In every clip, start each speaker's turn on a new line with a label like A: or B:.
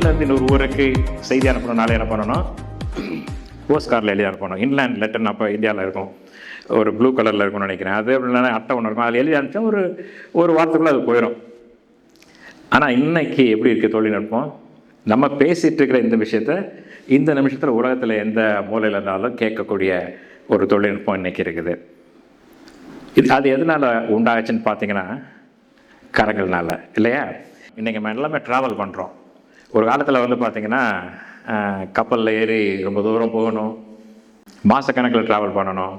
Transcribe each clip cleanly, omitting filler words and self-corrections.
A: ஊர்லேருந்து இன்னொரு ஊருக்கு செய்தி அனுப்பணும்னால என்ன பண்ணணும், போஸ்ட் கார்டில் எழுதி அனுப்பணும். இன்லேண்ட் லெட்டர்னு அப்போ இந்தியாவில் இருக்கும், ஒரு ப்ளூ கலரில் இருக்கும்னு நினைக்கிறேன். அது இல்லைன்னா அட்டை ஒன்று இருக்கும், அதில் எழுதி அனுப்பிச்சா ஒரு வாரத்துக்குள்ளே அது போயிடும். ஆனால் இன்னைக்கு எப்படி இருக்குது தொழில்நுட்பம்? நம்ம பேசிகிட்டு இருக்கிற இந்த விஷயத்த இந்த நிமிஷத்தில் உலகத்தில் எந்த மூலையில் இருந்தாலும் கேட்கக்கூடிய ஒரு தொழில்நுட்பம் இன்றைக்கி இருக்குது. அது எதனால் உண்டாச்சுன்னு பார்த்தீங்கன்னா கரங்கள்னால இல்லையா? இன்றைக்கி நம்ம எல்லாமே ட்ராவல் பண்ணுறோம். ஒரு காலத்தில் வந்து பார்த்திங்கன்னா கப்பலில் ஏறி ரொம்ப தூரம் போகணும், மாதக்கணக்கில் ட்ராவல் பண்ணணும்.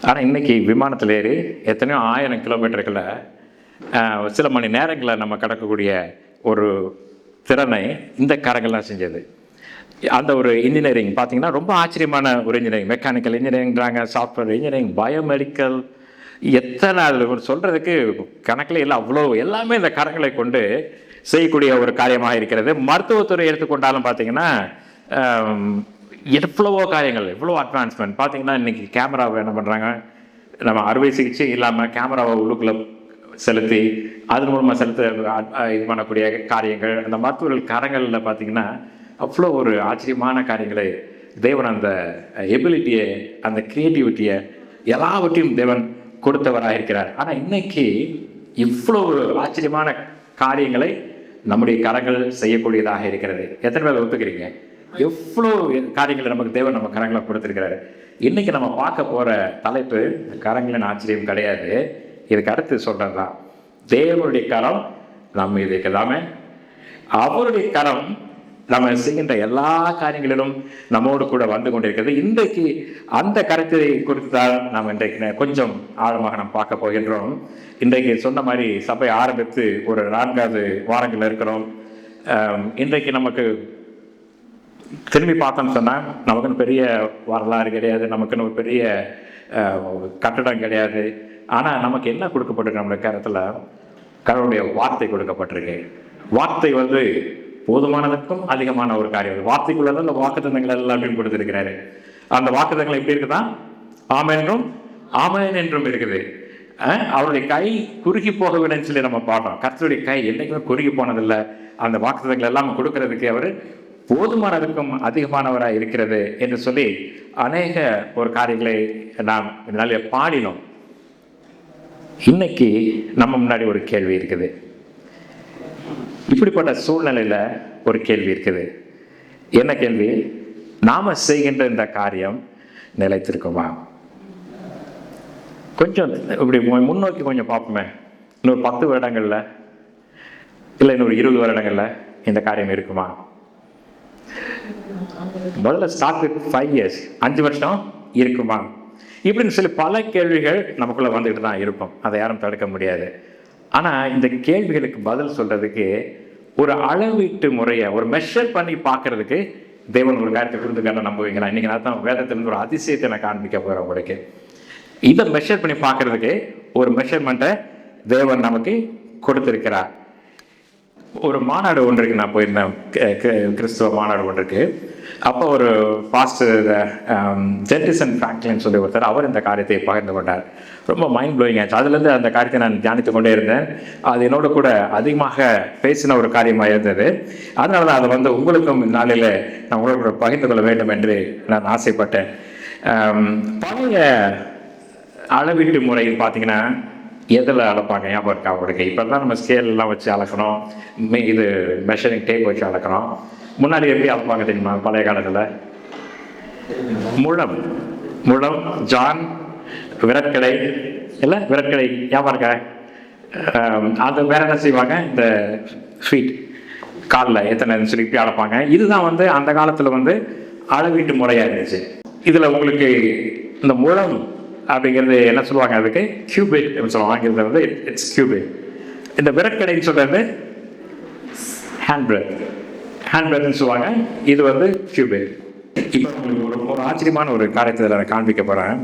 A: ஆனால் இன்றைக்கி விமானத்தில் ஏறி எத்தனையோ 1000 கிலோமீட்டர்களை சில மணி நேரங்களில் நம்ம கடக்கக்கூடிய ஒரு திறனை இந்த கரங்கள்லாம் செஞ்சது. அந்த ஒரு இன்ஜினியரிங் பார்த்திங்கன்னா ரொம்ப ஆச்சரியமான ஒரு இன்ஜினியரிங். மெக்கானிக்கல் இன்ஜினியரிங்கிறாங்க, சாஃப்ட்வேர் இன்ஜினியரிங், பயோமெடிக்கல், எத்தனை அதில் சொல்கிறதுக்கு கணக்கில் இல்லை. அவ்வளோ எல்லாமே இந்த கரங்களை கொண்டு செய்யக்கூடிய ஒரு காரியமாக இருக்கிறது. மருத்துவத்துறை எடுத்துக்கொண்டாலும் பார்த்திங்கன்னா எவ்வளவோ காரியங்கள், எவ்வளோ அட்வான்ஸ்மெண்ட். பார்த்திங்கன்னா இன்றைக்கி கேமராவை என்ன பண்ணுறாங்க, நம்ம அறுவை சிகிச்சை இல்லாமல் கேமராவை உள்ளுக்குள்ளே செலுத்தி அது மூலமாக இது பண்ணக்கூடிய காரியங்கள். அந்த மருத்துவர்கள் கரங்களில் பார்த்திங்கன்னா அவ்வளோ ஒரு ஆச்சரியமான காரியங்களை தேவன், அந்த எபிலிட்டியை, அந்த க்ரியேட்டிவிட்டியை எல்லாவற்றையும் தேவன் கொடுத்தவராக இருக்கிறார். ஆனால் இன்னைக்கு இவ்வளோ ஆச்சரியமான காரியங்களை நம்முடைய கரங்கள் செய்யக்கூடியதாக இருக்கிறது. எத்தனை பேர் ஒத்துக்கிறீங்க? எவ்வளோ காரியங்களை நமக்கு தேவன் நம்ம கரங்களை கொடுத்துருக்கிறாரு. இன்றைக்கி நம்ம பார்க்க போகிற தலைப்பு கரங்களின் ஆச்சரியம் கிடையாது, இதுக்கு அடுத்து சொல்கிறது தான். தேவனுடைய கரம் நம்ம இதுக்கு எல்லாமே, அவருடைய கரம் நம்ம செய்கின்ற எல்லா காரியங்களிலும் நம்மோடு கூட வந்து கொண்டிருக்கிறது. இன்றைக்கு அந்த கருத்தை குறித்து தான் நாம் இன்றைக்கு கொஞ்சம் ஆழமாக நாம் பார்க்க போகின்றோம். இன்றைக்கு சொன்ன மாதிரி சபை ஆரம்பித்து ஒரு 4வது வாரங்கள் இருக்கிறோம். இன்றைக்கு நமக்கு திரும்பி பார்த்தோம்னு சொன்னால் நமக்குன்னு பெரிய வரலாறு கிடையாது, நமக்குன்னு ஒரு பெரிய கட்டடம் கிடையாது. ஆனால் நமக்கு என்ன கொடுக்கப்பட்டிருக்கு? நம்முடைய கருத்தில் கடவுளுடைய வார்த்தை கொடுக்கப்பட்டிருக்கு. வார்த்தை வந்து போதுமானதுக்கும் அதிகமான ஒரு காரியம். வார்த்தைக்குள்ள அந்த வாக்குத்தத்தங்கள் எல்லாத்தையும் கொடுத்திருக்கிறாரு. அந்த வாக்குத்தத்தங்கள் எப்படி இருக்குதா? ஆமென்றும் ஆமென் என்றும் இருக்குது. அவருடைய கை குறுகி போகவில்லைன்னு சொல்லி நம்ம பாடுறோம். கர்த்தருடைய கை என்னைக்குமே குறுகி போனதில்லை. அந்த வாக்குத்தத்தங்கள் எல்லாம் கொடுக்கறதுக்கு அவர் போதுமானதுக்கும் அதிகமானவராக இருக்கிறது என்று சொல்லி அநேக ஒரு காரியங்களை நாம் நல்ல பாடினோம். இன்னைக்கு நம்ம முன்னாடி ஒரு கேள்வி இருக்குது. இப்படிப்பட்ட சூழ்நிலையில் ஒரு கேள்வி இருக்குது. என்ன கேள்வி? நாம் செய்கின்ற இந்த காரியம் நிலைத்திருக்குமா? கொஞ்சம் இப்படி முன்னோக்கி கொஞ்சம் பார்ப்போமே. இன்னொரு 10 வருடங்களில் இல்லை இன்னொரு 20 வருடங்களில் இந்த காரியம் இருக்குமா? முதல்ல ஸ்டார்ட் வித் 5 years, 5 வருஷம் இருக்குமா? இப்படின்னு சொல்லி பல கேள்விகள் நமக்குள்ளே வந்துட்டு தான் இருக்கும். அதை யாரும் தடுக்க முடியாது. ஆனால் இந்த கேள்விகளுக்கு பதில் சொல்கிறதுக்கு ஒரு அளவீட்டு முறையை, ஒரு மெஷர் பண்ணி பார்க்கறதுக்கு தேவன் ஒரு காரியத்தை கொடுத்துக்கான நம்புவீங்களா? இன்றைக்கி நான் தான் வேதத்திலிருந்து ஒரு அதிசயத்தை நான் காண்பிக்க போகிறேன் உங்களுக்கு. இதை மெஷர் பண்ணி பார்க்கறதுக்கு ஒரு மெஷர்மெண்ட்டை தேவன் நமக்கு கொடுத்துருக்கிறார். ஒரு மாநாடு ஒன்றுக்கு நான் போயிருந்தேன், கிறிஸ்துவ மாநாடு ஒன்றுக்கு. அப்போ ஒரு பாஸ்டர் ஜென்டிசன் ஃப்ராங்க்லின் சொல்லி ஒருத்தர், அவர் இந்த காரியத்தை பகிர்ந்து கொண்டார். ரொம்ப மைண்ட் ப்ளோயிங் ஆச்சு. அதுலேருந்து அந்த காரியத்தை நான் தியானித்து கொண்டே இருந்தேன். அது என்னோட கூட அதிகமாக பேசின ஒரு காரியமாக இருந்தது. அதனால தான் அதை வந்து உங்களுக்கும் நாளில் நான் உங்களோட பகிர்ந்து கொள்ள வேண்டும் என்று நான் ஆசைப்பட்டேன். பழைய அளவீட்டு முறையில் பார்த்தீங்கன்னா எதில் அளப்பாங்க? ஞாபகம் இருக்கா அவங்களுக்கு? இப்போ தான் நம்ம ஸ்கேல்லாம் வச்சு அளக்கணும், இது மெஷரிங் டேப் வச்சு அளக்கணும். முன்னாடி எப்படி அளப்பாங்க தெரியுமா? பழைய காலத்தில் முழம், ஜான், விரற்கடை, இல்லை விரற்கடை ஞாபகம் இருக்கா? அது வேற என்ன செய்வாங்க? இந்த ஃபீட் காலில் எத்தனை சொல்லி இப்படி அளப்பாங்க. இதுதான் வந்து அந்த காலத்தில் வந்து அளவீட்டு முறையாக இருந்துச்சு. இதில் உங்களுக்கு இந்த முழம் அப்படிங்கிறது என்ன சொல்லுவாங்க? அதுக்கு கியூபிட் சொல்லுவாங்க. ஆங்கிலத்தில் வந்து இட்ஸ் கியூபிட். இந்த விரற்கடைன்னு சொல்கிறது ஹேண்ட்பிரெட்னு சொல்லுவாங்க. இது வந்து கியூபிட். இப்போ உங்களுக்கு ஒரு ஆச்சரியமான ஒரு காரியத்தை நான் காண்பிக்க போகிறேன்.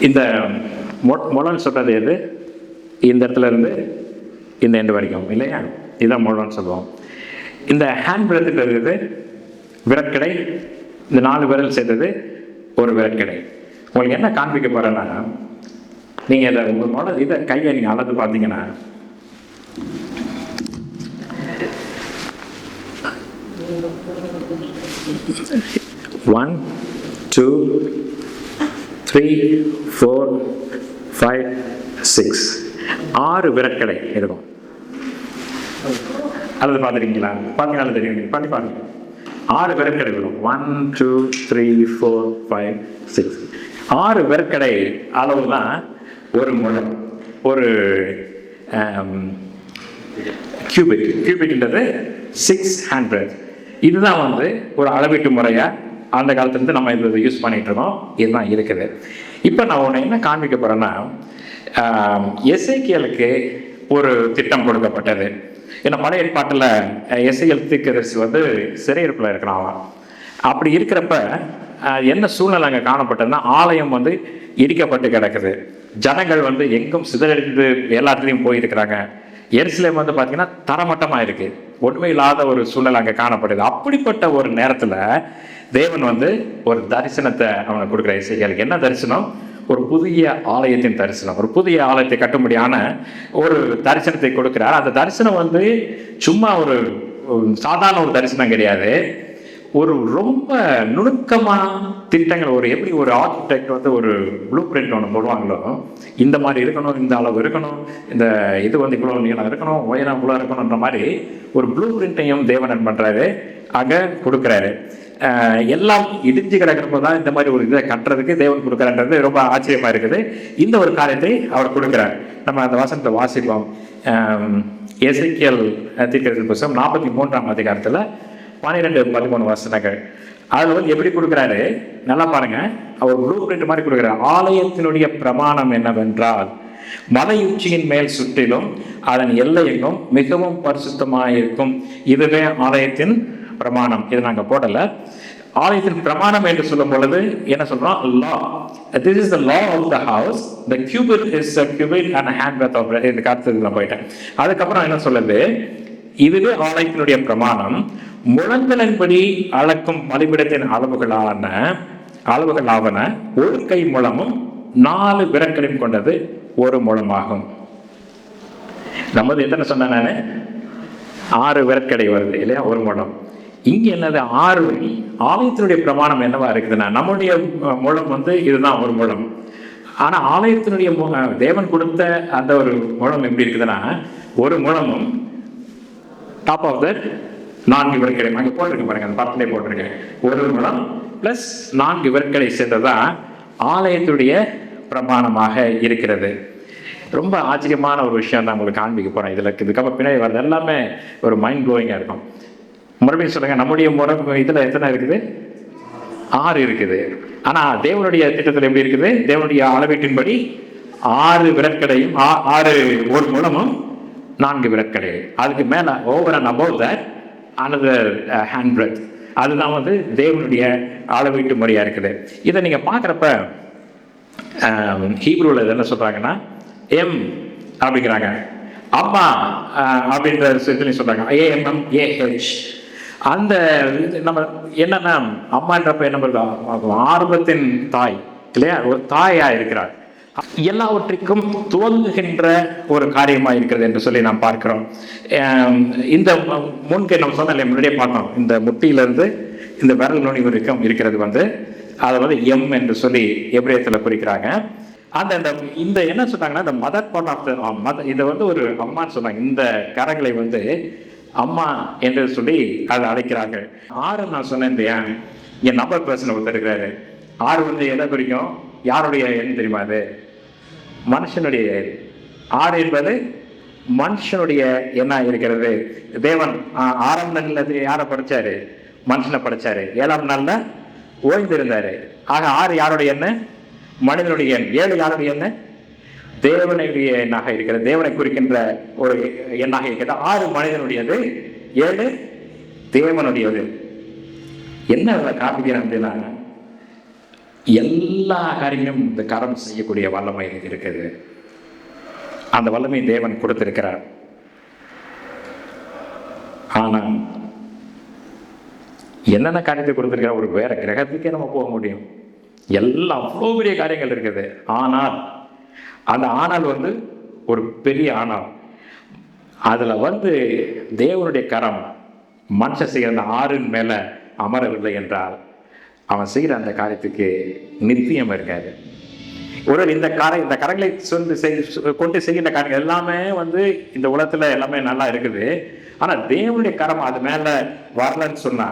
A: இந்த முழம்னு சொல்கிறது எது? இந்த இடத்துல இருந்து இந்த எண்டு வரைக்கும் இல்லையா? இதுதான் முழம்னு சொல்லுவோம். இந்த ஹேண்ட் பிரெத்துங்கிறது விரற்கடை. இந்த 4 விரல் சேர்ந்தது ஒரு விரற்கடை. உங்களுக்கு என்ன காண்பிக்க போகிறேன்னா, நீங்கள் இதை உங்களோட கையை நீங்கள் அளந்து பார்த்தீங்கன்னா 1 2 3 4 5 6 6 விரற்கடை இருக்கும். அல்லது பார்த்துருக்கீங்களா? பார்த்தீங்கன்னா தெரியும், பண்ணி பாருங்க. 6 விரற்கடை வரும். 1 2 3 4 5 6 6 விரற்கடை அளவு தான் ஒரு முழம். ஒரு கியூபிட்ன்றது 600. இதுதான் வந்து ஒரு அளவீட்டு முறையாக அந்த காலத்துலேருந்து நம்ம இதை யூஸ் பண்ணிகிட்டு இருக்கோம். இதுதான் இருக்குது. இப்போ நான் உன்னை என்ன காண்பிக்க போகிறேன்னா, எசேக்கியலுக்கு ஒரு திட்டம் கொடுக்கப்பட்டது. ஏன்னா பழைய ஏற்பாட்டில் எசேக்கியேல் தீர்க்கதரிசி வந்து சிறையிருப்பில் இருக்கிறான். அப்படி இருக்கிறப்ப என்ன சூழ்நிலை அங்கே காணப்பட்டதுன்னா, ஆலயம் வந்து இடிக்கப்பட்டு கிடக்குது. ஜனங்கள் வந்து எங்கும் சிதறடிந்து எல்லாத்துலேயும் போயிருக்கிறாங்க. எருசலேம் வந்து பார்த்தீங்கன்னா தரமட்டமாக இருக்குது. ஒன்றுமே இல்லாத ஒரு சூழ்நிலை அங்கே காணப்படுது. அப்படிப்பட்ட ஒரு நேரத்தில் தேவன் வந்து ஒரு தரிசனத்தை அவனுக்கு கொடுக்குற எசேக்கியேலுக்கு. என்ன தரிசனம்? ஒரு புதிய ஆலயத்தின் தரிசனம். ஒரு புதிய ஆலயத்தை கட்டும்படியான ஒரு தரிசனத்தை கொடுக்கிறார். அந்த தரிசனம் வந்து சும்மா ஒரு சாதாரண ஒரு தரிசனம் கிடையாது. ஒரு ரொம்ப நுணுக்கமான திட்டங்கள், ஒரு எப்படி ஒரு ஆர்கிடெக்ட் வந்து ஒரு ப்ளூ பிரிண்ட் ஒன்று போடுவாங்களோ, இந்த மாதிரி இருக்கணும், இந்த அளவு இருக்கணும், இந்த இது வந்து இவ்வளோ நீளம் இருக்கணும், உயரம் இவ்வளோ இருக்கணுன்ற மாதிரி ஒரு ப்ளூ பிரிண்ட்டையும் தேவன் என்ன பண்ணுறாரு, அங்கே கொடுக்குறாரு. எல்லாம் இடிஞ்சு கிடக்கிறப்போ தான் இந்த மாதிரி ஒரு இதை கட்டுறதுக்கு தேவன் கொடுக்குறான்றது ரொம்ப ஆச்சரியமாக இருக்குது. இந்த ஒரு காரியத்தை அவர் கொடுக்குறார். நம்ம அந்த வசனத்தை வாசிப்போம். எசேக்கியேல் தீர்க்கதரிசி புத்தகம் 43ஆம் அதிகாரத்தில் 12-13 வசனங்கள். அதில் வந்து எப்படி கொடுக்குறாரு நல்லா பாருங்க. அவர் ப்ளூ பிரிண்ட் மாதிரி கொடுக்குறாரு. ஆலயத்தினுடைய பிரமாணம் என்னவென்றால், மலையுச்சியின் மேல் சுற்றிலும் அதன் எல்லையெங்கும் மிகவும் பரிசுத்தமாக இருக்கும். இதுவே ஆலயத்தின் பிரமாணம். இது நாங்கள் போடல. ஆலயத்தின் பிரமாணம் என்று சொல்லும் பொழுது என்ன சொல்றோம்? law. This is the law of the house. The cubit is a cubit and a handbreadth of bread. இந்த காலத்துக்கு நான் போயிட்டேன். அதுக்கப்புறம் என்ன சொல்லுது? இதுவே ஆலயத்தினுடைய பிரமாணம். முழங்களின்படி அளக்கும் பலிபீடத்தின் அளவுகளாவன ஒரு கை முழமும் 4 விரற்களையும் கொண்டது ஒரு முழமாகும். நம்ம எத்தனை சொன்ன நானு? 6 விரற்கடை வருது இல்லையா, ஒரு முழம். இங்க என்னது? 6. ஆலயத்தினுடைய பிரமாணம் என்னவா இருக்குதுன்னா, நம்முடைய முழம் வந்து இதுதான் ஒரு முழம். ஆனா ஆலயத்தினுடைய தேவன் கொடுத்த அந்த ஒரு முழம் எப்படி இருக்குதுன்னா, ஒரு முழமும் டாப் ஆஃப் தட் 4 விரற்கடை. அங்கே போட்டிருக்கேன் பாருங்க, அந்த படத்திலே போட்டிருக்கேன். ஒரு முழம் பிளஸ் 4 விரற்கடை சேர்ந்ததான் ஆலயத்துடைய பிரமாணமாக இருக்கிறது. ரொம்ப ஆச்சரியமான ஒரு விஷயம் தான் உங்களுக்கு காண்பிக்க போறேன். இதுக்கப்புறம் பின்னாடி வர்றது எல்லாமே ஒரு மைண்ட் ப்ளோயிங்காக இருக்கும். மறுபடியும் சொல்லுங்க, நம்முடைய இதுல எத்தனை இருக்குது? 6 இருக்குது. ஆனா தேவனுடைய திட்டத்தில் எப்படி இருக்குது? தேவனுடைய அளவீட்டின்படி 6 விரற்கடையும் 6 ஒரு மூலமும் 4 விரற்கடை. அதுக்கு மேல over and above that another handbreadth. அதுதான் வந்து தேவனுடைய அளவீட்டு முறையா இருக்குது. இதை நீங்க பாக்குறப்ப ஹீப்ரூல என்ன சொல்றாங்கன்னா, எம் அப்படிங்கிறாங்க, அம்மா அப்படின்ற இதுலையும் சொல்றாங்க, AMMAH. அந்த நம்ம என்னன்னா, அம்மான்றப்ப என்ன பண்ணுறோம்? ஆரம்பத்தின் தாய் இல்லையா, ஒரு தாயா இருக்கிறார். எல்லாவற்றிற்கும் துவங்குகின்ற ஒரு காரியமாக இருக்கிறது என்று சொல்லி நாம் பார்க்கிறோம். இந்த முன்கை நம்ம சொன்ன முன்னாடியே பார்த்தோம், இந்த முட்டியிலிருந்து இந்த விரல் நுனி வரைக்கும் இருக்கிறது வந்து அதை வந்து எம் என்று சொல்லி எபிரேயத்தில் குறிக்கிறாங்க. இந்த என்ன சொன்னாங்கன்னா, இந்த மதர் பார்ட் ஆஃப் த இதை வந்து ஒரு அம்மான்னு சொன்னாங்க. இந்த கரங்களை வந்து அம்மா என்று சொல்லி அதை அழைக்கிறாங்க. 6 நான் சொன்னேன் இல்லையா, என் நம்பர் பர்சன் ஒருத்தர் இருக்கிறாரு. 6 வந்து எதை குறிக்கும்? யாருடைய எண் தெரியுமா? அது மனுஷனுடைய எண். 6 என்பது மனுஷனுடைய எண்ணா இருக்கிறது. தேவன் 6ஆம் நாள்ல யாரை படைச்சாரு? மனுஷனை படைச்சாரு. 7ஆம் நாள்ல ஓய்ந்திருந்தாரு. ஆக 6 யாருடைய எண்ணு? மனிதனுடைய எண். 7 யாருடைய எண்ணு? தேவனுடைய எண்ணாக இருக்கிறது. தேவனை குறிக்கின்ற ஒரு எண்ணாக இருக்கிறது. 6 மனிதனுடையது, 7 தேவனுடையது. என்ன காப்பிக்கிறேன் அப்படின்னா, எல்லா காரியங்களும் இந்த கரம் செய்யக்கூடிய வல்லமை இருக்குது. அந்த வல்லமை தேவன் கொடுத்திருக்கிறார். ஆனா என்னென்ன காரியத்தை கொடுத்திருக்கிறார்? ஒரு வேற கிரகத்துக்கே நம்ம போக முடியும். எல்லாம் அவ்வளோ பெரிய காரியங்கள் இருக்குது. ஆனால் அந்த ஆனால் வந்து ஒரு பெரிய ஆனால், அதுல வந்து தேவனுடைய கரம் மனுஷன் செய்கிற அந்த ஆறின் மேல அமரவில்லை என்றால் அவன் செய்கிற அந்த காரியத்துக்கு நித்தியம் இருக்காது. ஒரு இந்த கரங்களை கொண்டு செய்கின்ற காரியங்கள் எல்லாமே இந்த உலகத்துல எல்லாமே நல்லா இருக்குது. ஆனா தேவனுடைய கரம் அது மேல வரலன்னு சொன்னா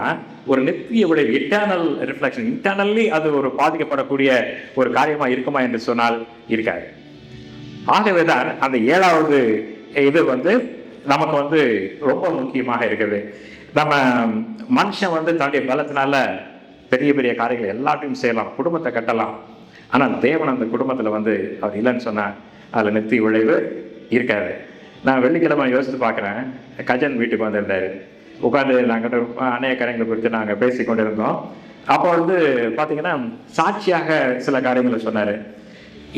A: ஒரு நித்திய விளைவு, இன்டர்னல் ரிஃப்ளெக்ஷன், இன்டர்னல்லி அது ஒரு பாதிக்கப்படக்கூடிய ஒரு காரியமா இருக்குமா என்று சொன்னால் இருக்காது. ஆகவேதான் அந்த 7வது இது நமக்கு ரொம்ப முக்கியமாக இருக்குது. நம்ம மனுஷன் தன்னுடைய பலத்தினால பெரிய பெரிய காரியங்கள் எல்லாத்தையும் செய்யலாம், குடும்பத்தை கட்டலாம். ஆனால் தேவன் அந்த குடும்பத்தில் அவர் இல்லைன்னு சொன்னால் அதில் நித்திய விளைவு இருக்காது. நான் வெள்ளிக்கிழமை யோசித்து பார்க்குறேன். கஜன் வீட்டுக்கு வந்திருந்தார். உட்காந்து நாங்கள் அநேக காரியங்களை குறித்து நாங்கள் பேசி கொண்டிருந்தோம். அப்போ பார்த்தீங்கன்னா சாட்சியாக சில காரியங்களை சொன்னார்.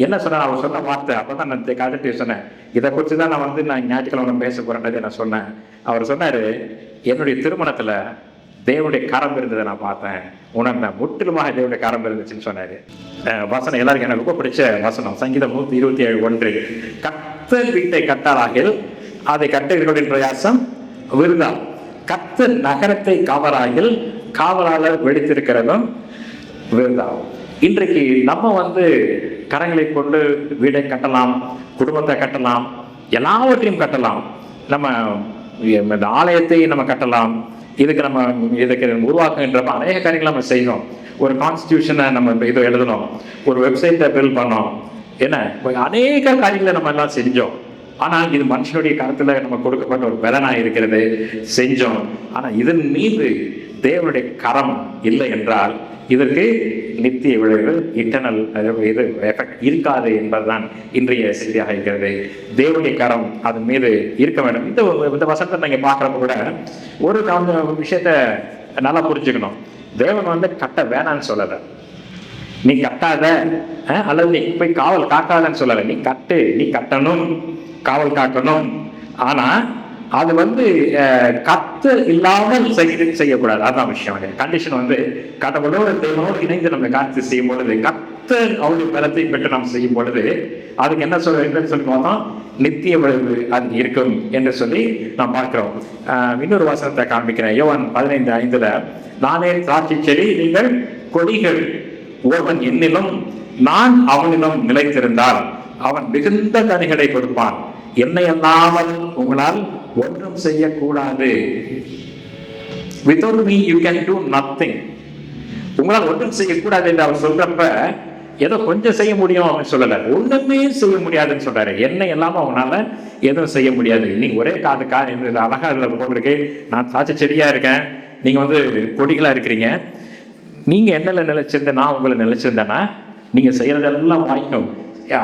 A: என்ன சொன்னார்? அவர் சொன்ன வார்த்தை அப்போ தான் நான் கஜன்ட்டு சொன்னேன், இதை குறித்து தான் நான் ஞாயிற்றுக்கிழமை பேச போகிறேன்றதை நான் சொன்னேன். அவர் சொன்னார், என்னுடைய திருமணத்தில் தேவனுடைய கரம் இருந்ததை நான் பார்த்தேன், உணர்ந்தேன், முற்றிலுமாக தேவனுடைய கரம் இருந்துச்சுன்னு சொன்னார். வசனம் எல்லாருக்கும் எனக்கு ரொம்ப பிடிச்ச வசனம், சங்கீதம் 127:1. கர்த்தர் வீட்டை கட்டாராகில் அதை கட்டுகிறவர்களின் பிரயாசம் விருதா, கர்த்தர் நகரத்தை காவலாகில் காவலாளர் வெடித்திருக்கிறதும் விருதா. இன்றைக்கு நம்ம கரங்களை கொண்டு வீடை கட்டலாம், குடும்பத்தை கட்டலாம், எல்லாவற்றையும் கட்டலாம். நம்ம இந்த ஆலயத்தை நம்ம கட்டலாம், இதுக்கு உருவாக்குகின்ற அநேக காரியங்கள் நம்ம செய்யணும். ஒரு கான்ஸ்டியூஷனை நம்ம இது எழுதணும், ஒரு வெப்சைட்டை பில்ட் பண்ணோம், என்ன அநேக காரியங்களை நம்ம எல்லாம் செஞ்சோம். ஆனால் இது மனுஷனுடைய கருத்துல நம்ம கொடுக்கப்பட்ட ஒரு பலனா இருக்கிறது, செஞ்சோம். ஆனா இதன் மீது தேவனுடைய கரம் இல்லை என்றால் இதற்கு நித்திய விளைவு, இன்டர்னல் இது எஃபெக்ட் இருக்காது என்பதுதான் இன்றைய செய்தியாக இருக்கிறது. தேவனுடைய கரம் அதன் மீது இருக்க வேண்டும். இந்த வசனத்தை நீங்க பார்க்கறப்ப கூட ஒரு விஷயத்த நல்லா புரிஞ்சுக்கணும். தேவன் கட்ட வேணான்னு சொல்லலை, நீ கட்டாத அல்லது நீ போய் காவல் காக்காதன்னு சொல்லலை. நீ கட்டு, நீ கட்டணும், காவல் காக்கணும். ஆனா அது கர்த்தர் இல்லாமல் செய்யக்கூடாது. அதுதான் விஷயம். கண்டிஷன் கடவுளோட தேவனோடு இணைந்து நம்ம காத்து செய்யும் பொழுது, கர்த்தர் அவருடைய பலத்தை பெற்று நாம் செய்யும் பொழுது அதுக்கு என்ன சொல்லி பார்த்தோம், நித்திய விளைவு அது இருக்கும் என்று சொல்லி நாம் பார்க்கிறோம். இன்னொரு வசனத்தை காண்பிக்கிறேன். யோவான் 15:5, நானே திராட்சை செடி, நீங்கள் கொடிகள். ஒருவன் என்னிலும் நான் அவனிலும் நிலைத்திருந்தால் அவன் மிகுந்த கனிகளை கொடுப்பான். என்னை அல்லாமல் உங்களால் ஒன்றும் செய்யக்கூடாது. Without me you can do nothing. உங்களால் ஒன்றும் செய்யக்கூடாது என்று அவர் சொல்றப்ப ஏதோ கொஞ்சம் செய்ய முடியும் அப்படின்னு சொல்லல, ஒண்ணுமே செய்ய முடியாதுன்னு சொல்றாரு. என்னை இல்லாம அவனால எதுவும் செய்ய முடியாது. நீங்க ஒரே காதுக்கா அழகா போட்டிருக்கு, நான் சாட்சி செடியா இருக்கேன், நீங்க கொடிகளா இருக்கிறீங்க. நீங்க என்னல நிலைச்சிருந்த, நான் உங்களை நிலைச்சிருந்தேன்னா நீங்க செய்யறதெல்லாம் வாய்க்கும்.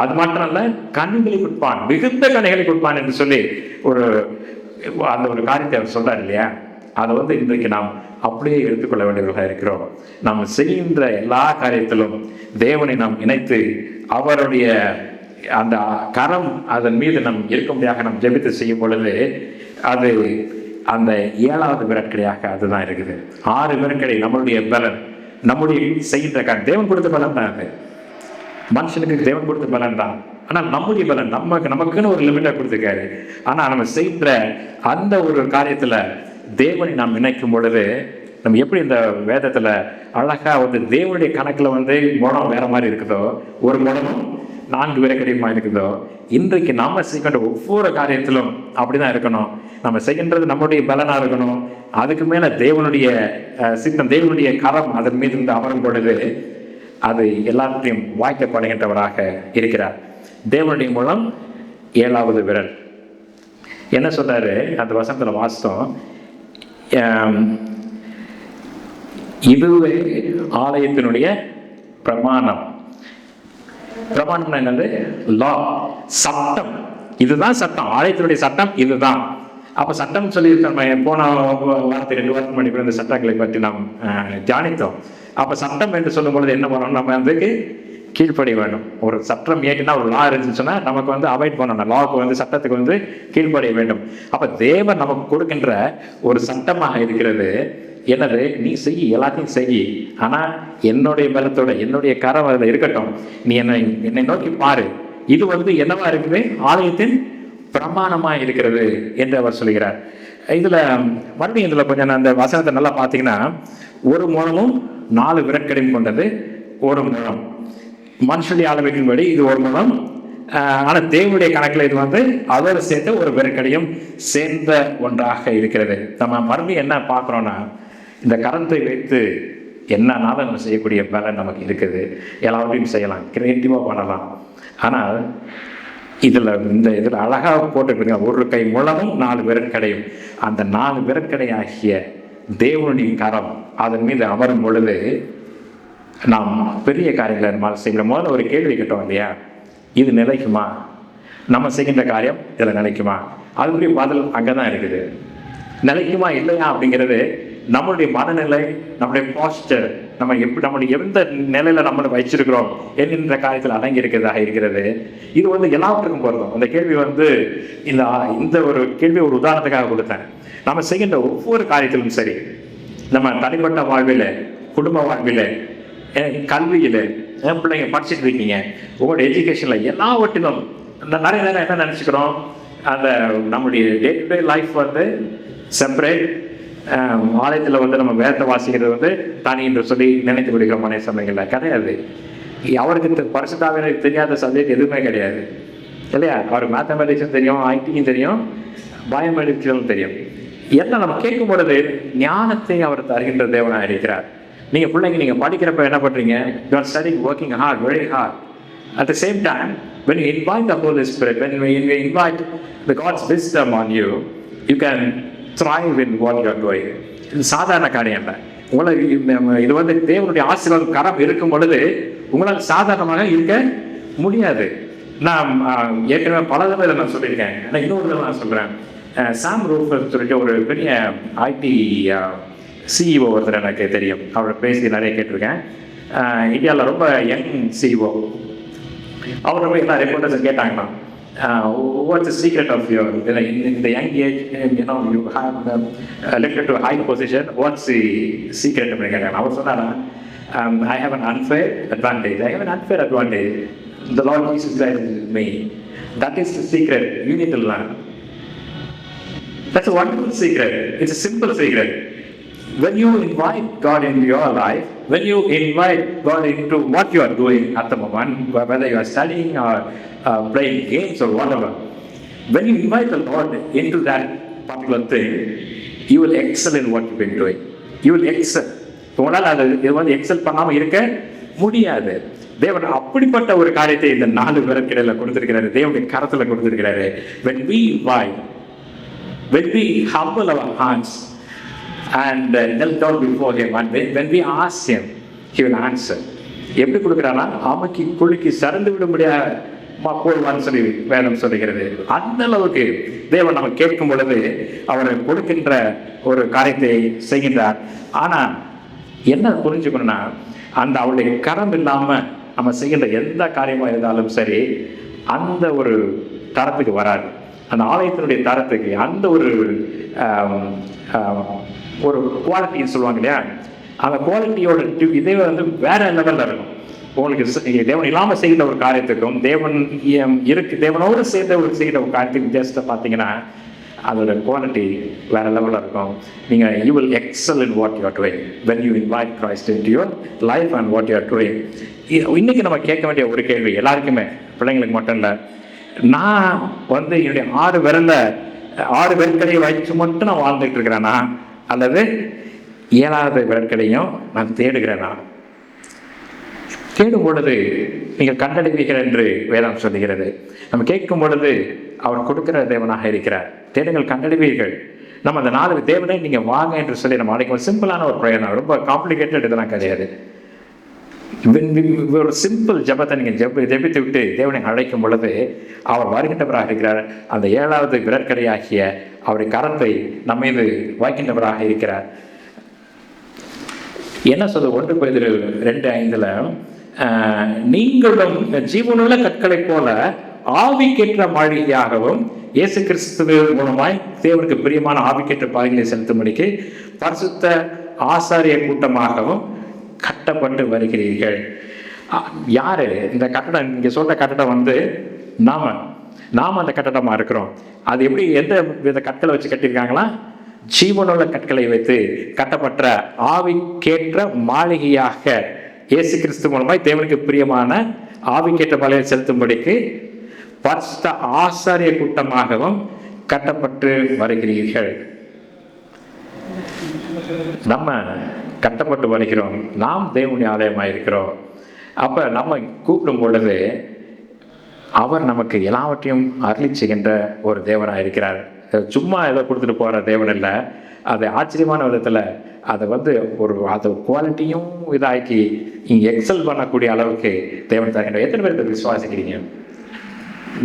A: அது மாத்திரம் இல்ல, கனிகளை கொடுப்பான், மிகுந்த கனிகளை கொடுப்பான் என்று சொல்லி அந்த ஒரு காரியத்தை அவர் சொல்றாரு இல்லையா? அதை இன்றைக்கு நாம் அப்படியே எடுத்துக்கொள்ள வேண்டியவர்களாக இருக்கிறோம். நாம் செய்கின்ற எல்லா காரியத்திலும் தேவனை நாம் இணைத்து அவருடைய அந்த கரம் அதன் மீது நம் இருக்கும்படியாக நாம் ஜெபித்து செய்யும் பொழுது அது அந்த 7வது விரட்கடையாக அதுதான் இருக்குது. 6 விரட்கடை நம்மளுடைய பலன், நம்முடைய செய்கின்ற காரியம். தேவன் கொடுத்த பலன் தான் அது, மனுஷனுக்கு தேவன் கொடுத்த பலன் தான். ஆனால் நம்முடைய பலன் நமக்குன்னு ஒரு லிமிட்டை கொடுத்துருக்காரு. ஆனா நம்ம செய்கிற அந்த ஒரு காரியத்துல தேவனை நாம் நினைக்கும் பொழுது நம்ம எப்படி இந்த வேதத்துல அழகா தேவனுடைய கணக்குல குணம் வேற மாதிரி இருக்குதோ, ஒரு குணமும் 4 விரக்கடியுமா இருக்குதோ, இன்றைக்கு நாம செய்கின்ற ஒவ்வொரு காரியத்திலும் அப்படிதான் இருக்கணும். நம்ம செய்கின்றது நம்முடைய பலனா இருக்கணும். அதுக்கு மேல தேவனுடைய சித்தம், தேவனுடைய கரம் அதன் மீது இருந்து அமரும் பொழுது அது எல்லாத்தையும் வாய்க்கப்படுகின்றவராக இருக்கிறார். தேவனுடைய மூலம் 7வது விரல் என்ன சொல்றாரு அந்த வசனத்துல வாசித்தோம். இதுவே ஆலயத்தினுடைய பிரமாணம். பிரமாணம் என்னது? லா, சட்டம். இதுதான் சட்டம், ஆலயத்தினுடைய சட்டம் இதுதான். அப்ப சட்டம் சொல்லி போன வாரத்தை 2 வாரத்துக்கு முன்னாடி இந்த சட்டங்களை பற்றி நாம் தியானித்தோம். அப்ப சட்டம் என்று சொல்லும் பொழுது என்ன பண்ணணும், நம்ம அதுக்கு கீழ்ப்படிய வேண்டும். ஒரு சட்டம் ஏற்றினா ஒரு லா இருந்துச்சுன்னு சொன்னா நமக்கு அவாய்ட் பண்ணணும். லாவுக்கு சட்டத்துக்கு கீழ்ப்படிய வேண்டும். அப்ப தேவன் நமக்கு கொடுக்கின்ற ஒரு சட்டமாக இருக்கிறது என்னது, நீ செய், எல்லாத்தையும் செய், ஆனா என்னுடைய பலத்தோட என்னுடைய கரம் அதுல இருக்கட்டும், நீ என்னை நோக்கி பாரு. இது என்னவா இருக்குது, ஆலயத்தின் பிரமாணமா இருக்கிறது என்று அவர் சொல்கிறார். இதுல மறுபடியும் இதுல கொஞ்சம் அந்த வசனத்தை நல்லா பார்த்தீங்கன்னா, ஒரு முழமும் 4 விரற்கடையும் கொண்டது ஒரு முழம். மனுஷனுடைய அளவையின்படி இது ஒரு முழம். ஆனா தேவனுடைய கணக்குல இது வந்து அதோடு சேர்த்து ஒரு விரற்கடையும் சேர்ந்த ஒன்றாக இருக்கிறது. நம்ம மறுபடியும் என்ன பார்க்குறோம்னா, இந்த கரத்தை வைத்து என்னன்னாலும் நம்ம செய்யக்கூடிய வேலை நமக்கு இருக்குது. எல்லாத்தையும் செய்யலாம், கிரியேட்டிவாக பண்ணலாம். ஆனால் இதில் அழகாக போட்டுருக்குங்க, ஒரு கை முழமும் 4 விரற்கடையும். அந்த 4 விரற்கடை ஆகிய தேவனுடைய கரம் அதன் மீது அமரும் பொழுது நாம் பெரிய காரியங்களை நம்மால் செய்கிற முதல்ல ஒரு கேள்வி கேட்டோம் இல்லையா, இது நிலைக்குமா? நம்ம செய்கின்ற காரியம் இதில் நிலைக்குமா? அதுக்குரிய பதில் அங்கே தான் இருக்குது. நிலைக்குமா இல்லையா அப்படிங்கிறது நம்மளுடைய மனநிலை, நம்முடைய போஸ்டர், நம்மளுடைய எந்த நிலையில நம்மளை வச்சிருக்கிறோம் என்கின்ற காரியத்தில் அடங்கி இருக்கிறதாக இருக்கிறது. இது வந்து எல்லாத்துக்கும் பொருந்தும். அந்த கேள்வி வந்து இந்த ஒரு கேள்வி ஒரு உதாரணத்துக்காக கொடுத்தேன். நம்ம செய்கின்ற ஒவ்வொரு காரியத்திலும் சரி, நம்ம தனிப்பட்ட வாழ்வில், குடும்ப வாழ்வில், கல்வியில், பிள்ளைங்க படிச்சுட்டு இருக்கீங்க, உங்களோட எஜுகேஷனில், எல்லாவற்றிலும் நிறைய நேரம் என்ன நினச்சிக்கிறோம், அந்த நம்முடைய டே டு டே லைஃப் வந்து செப்பரேட். ஆலயத்தில் வந்து நம்ம வேதத்தை வாசிக்கிறது வந்து தனி என்று சொல்லி நினைத்து விடுகிறோம். மனை சமயங்களில் கிடையாது. அவருக்கு பரிசுத்தாவியனுக்கு தெரியாத சப்ஜெக்ட் எதுவுமே கிடையாது இல்லையா? அவர் மேத்தமெட்டிக்ஸும் தெரியும், ஐடியும் தெரியும், பயோமெடிக்ஸும் தெரியும். எல்லாம் நம்ம கேட்கும் பொழுது ஞானத்தை அவர் தருகின்ற தேவனாக இருக்கிறார். நீங்கள் பிள்ளைங்க நீங்கள் படிக்கிறப்ப என்ன பண்ணுறீங்க? You are studying, working hard, very hard. At the same time, when you invite the Holy Spirit, when you invite the God's wisdom on you, you can thrive in what you are doing. இது சாதாரண காரியம் இல்லை. உங்களை இது வந்து தேவனுடைய ஆசீர்வாதம் கரம் இருக்கும் பொழுது உங்களால் சாதாரணமாக இருக்க முடியாது. நான் ஏற்கனவே பல தடவை இதை நான் சொல்லியிருக்கேன். ஆனால் இன்னொரு தடவை நான் சொல்கிறேன். சாம் ரூஃபர் சொல்லிட்டு ஒரு பெரிய ஐடி சிஇஓ ஒருத்தர் எனக்கு தெரியும். அவரை பேசி நிறைய கேட்டிருக்கேன். இந்தியாவில் ரொம்ப யங் சிஇஓ. அவர் ரொம்ப எல்லா ரெப்போர்ட்டர்ஸும் கேட்டாங்கன்னா, what's the secret of your in the young age, you have elected to a high position, what's the secret அப்படின்னு கேட்டாங்க. அவர் சொன்னாரா, I have an unfair advantage. The Lord Jesus Christ is with me. That is the secret. You need to learn. That's a wonderful secret. It's a simple secret. When you invite God into your life, when you invite God into what you are doing at the moment, whether you are studying or playing games or whatever, when you invite the Lord into that particular thing, you will excel in what you've been doing. You will excel. உங்களால் இது வந்து XL பண்ணாமல் இருக்க முடியாது. தேவன் அப்படிப்பட்ட ஒரு காரியத்தை இந்த 4 விரற்கடையில் கொடுத்திருக்கிறாரு, தேவனுடைய கரத்தில் கொடுத்திருக்கிறாரு. When we invite, when we humble our hearts and kneel down before him, and when we ask him, he will answer. எப்படி கொடுக்குறானா, அமுக்கி குலுக்கி சறந்து விட முடியாது போடுவான்னு சொல்லி வேதம் சொல்லுகிறது. அந்த அளவுக்கு தேவன் நம்ம கேட்கும் பொழுது அவர் கொடுக்கின்ற ஒரு காரியத்தை செய்கின்றார். ஆனால் என்ன புரிஞ்சுக்கணும்னா, அந்த அவருடைய கரம் இல்லாமல் நம்ம செய்கின்ற எந்த காரியமாக இருந்தாலும் சரி, அந்த ஒரு தரத்துக்கு வராது. அந்த ஆலயத்தினுடைய தரத்துக்கு அந்த ஒரு குவாலிட்டின்னு சொல்லுவாங்க இல்லையா, அந்த குவாலிட்டியோட இதே வந்து வேற லெவலில் இருக்கும். உங்களுக்கு தேவன் இல்லாமல் செய்கிற ஒரு காரியத்துக்கும் தேவனோடு சேர்ந்த செய்கிற ஒரு காரியத்துக்கு வித்தியாசத்தை பார்த்தீங்கன்னா அதோட குவாலிட்டி வேற லெவலில் இருக்கும். நீங்கள் you will XL in what you are doing when you invite Christ into your life and what you are doing. இன்னைக்கு நம்ம கேட்க வேண்டிய ஒரு கேள்வி, எல்லாருக்குமே, பிள்ளைங்களுக்கு மட்டும் இல்லை, நான் வந்து என்னுடைய 6 விரற்கடையை வச்சு மட்டும் நான் வாழ்ந்துட்டு இருக்கிறேன்னா, அல்லது 7வது விரற்கடையும் நான் தேடுகிறேனா? தேடும் பொழுது நீங்கள் கண்டடைவீர்கள் என்று வேதம் சொல்லுகிறது. நம்ம கேட்கும் பொழுது அவர் கொடுக்கிற தேவனாக இருக்கிறார். தேடுங்கள், கண்டடைவீர்கள். நம்ம அந்த 4 தேவனை நீங்கள் வாங்க என்று சொல்லி நம்ம அழைக்கும் சிம்பிளான ஒரு பிரயாணம், ரொம்ப காம்ப்ளிகேட்டட் இதெல்லாம் கிடையாது. ஒரு சிம்பிள் ஜபத்தை நீங்கள் ஜெபித்து விட்டு தேவனை அழைக்கும் பொழுது அவர் வருகின்றவராக இருக்கிறார். அந்த 7வது விரற்கடையாகிய அவருடைய கரத்தை நம்ம மீது வைக்கின்றவராக இருக்கிறார். என்ன சொல்ல 1 பேதுரு 2:5 நீங்களும் ஜீவனுள்ள கற்களைப் போல ஆவிக்கேற்ற மாளிகையாகவும் இயேசு கிறிஸ்து மூலமாய் தேவனுக்கு பிரியமான ஆவிக்கேற்ற பாதைகளை செலுத்தும்படிக்கு பரிசுத்த ஆசாரிய கூட்டமாகவும் கட்டப்பட்டு வருகிறீர்கள். யாரு இந்த கட்டடம்? இங்க சொல்ற கட்டடம் வந்து நாம அந்த கட்டடமா இருக்கிறோம். அது எப்படி, எந்த வித கற்களை வச்சு கட்டியிருக்காங்களா? ஜீவனுள்ள கற்களை வைத்து கட்டப்பட்ட ஆவிக்கேற்ற மாளிகையாக இயேசு கிறிஸ்து மூலமாய் தேவனுக்கு பிரியமான ஆவிக்கேற்ற பலியை செலுத்தும்படிக்கு பரிசுத்த ஆசாரிய கூட்டமாகவும் கட்டப்பட்டு வருகிறீர்கள். நம்ம கட்டப்பட்டு வருகிறோம். நாம் தேவனுடைய ஆலயமாக இருக்கிறோம். அப்ப நம்ம கூப்பிடும் பொழுது அவர் நமக்கு எல்லாவற்றையும் அருளி செய்கின்ற ஒரு தேவனாக இருக்கிறார். சும்மா ஏதோ கொடுத்துட்டு போகிற தேவன் இல்லை. அது ஆச்சரியமான விதத்தில் அதை அது குவாலிட்டியும் இதாக்கி இங்கே எக்ஸல் பண்ணக்கூடிய அளவுக்கு தேவன் தருகின்ற. எத்தனை பேருக்கு விசுவாசிக்கிறீங்க?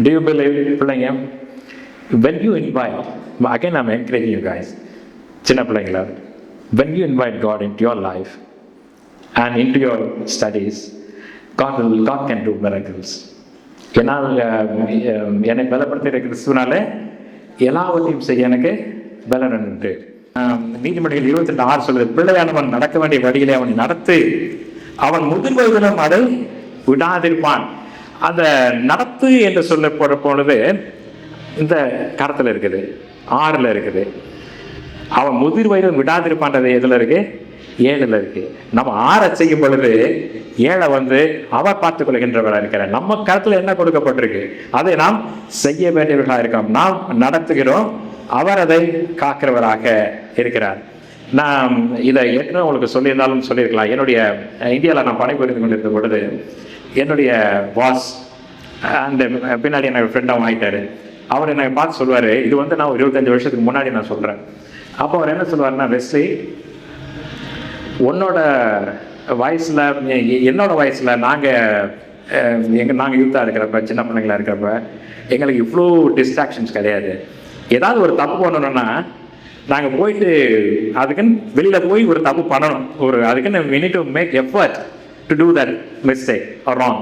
A: Do you believe, பிள்ளைங்க? When you invite, again I'm encouraging you guys, சின்ன பிள்ளைங்களா, when you invite God into your life and into your studies, God can do miracles. ஏன்னால் என்னை பலப்படுத்துகிற கிறிஸ்துவனாலே எல்லாவற்றையும் செய்ய எனக்கு பலன் உண்டு. நீதிமொழிகள் 28:6 சொல்லுது, பிள்ளையானவன் நடக்க வேண்டிய வழியிலே அவனை நடத்து, அவன் முதிர் வயதிலும் அதை விடாதிருப்பான். அந்த நடத்து என்று சொல்ல போற பொழுது இந்த கரத்துல இருக்குது, 6ல் இருக்குது. அவன் முதிர் வயதிலும் விடாதிருப்பான்றது எதுல இருக்கு? 7ல் இருக்கு. நம்ம 6 செய்யும் பொழுது 7 அவர் பார்த்துக் கொள்கின்றவராக இருக்கிறார். நம்ம கருத்துல என்ன கொடுக்கப்பட்டிருக்கு அதை நாம் செய்ய வேண்டியவர்களாக இருக்கோம். நாம் நடத்துகிறோம், அவர் அதை காக்கிறவராக இருக்கிறார். நான் இதை ஏற்கனவே உங்களுக்கு சொல்லியிருந்தாலும் சொல்லியிருக்கலாம். என்னுடைய இந்தியாவில் நான் பணிபுரிந்து கொண்டிருந்த பொழுது என்னுடைய பாஸ் அந்த பின்னாடி எனக்கு ஃப்ரெண்டாகவும் ஆகிட்டாரு. அவர் என்னை பார்த்து சொல்லுவார், இது நான் 25 வருஷத்துக்கு முன்னாடி நான் சொல்கிறேன். அப்போ அவர் என்ன சொல்லுவார்னா, வெஸ்லி, உன்னோட வயசில் என்னோட வயசில் நாங்கள் யூத்தாக இருக்கிறப்ப, சின்ன பிள்ளைங்களாக இருக்கிறப்ப எங்களுக்கு இவ்வளோ டிஸ்ட்ராக்ஷன்ஸ் கிடையாது. ஏதாவது ஒரு தப்பு பண்ணணும்னா நாங்கள் போயிட்டு அதுக்குன்னு வெளியில் போய் ஒரு தப்பு பண்ணணும். அதுக்குன்னு we need to make effort to do that mistake or wrong.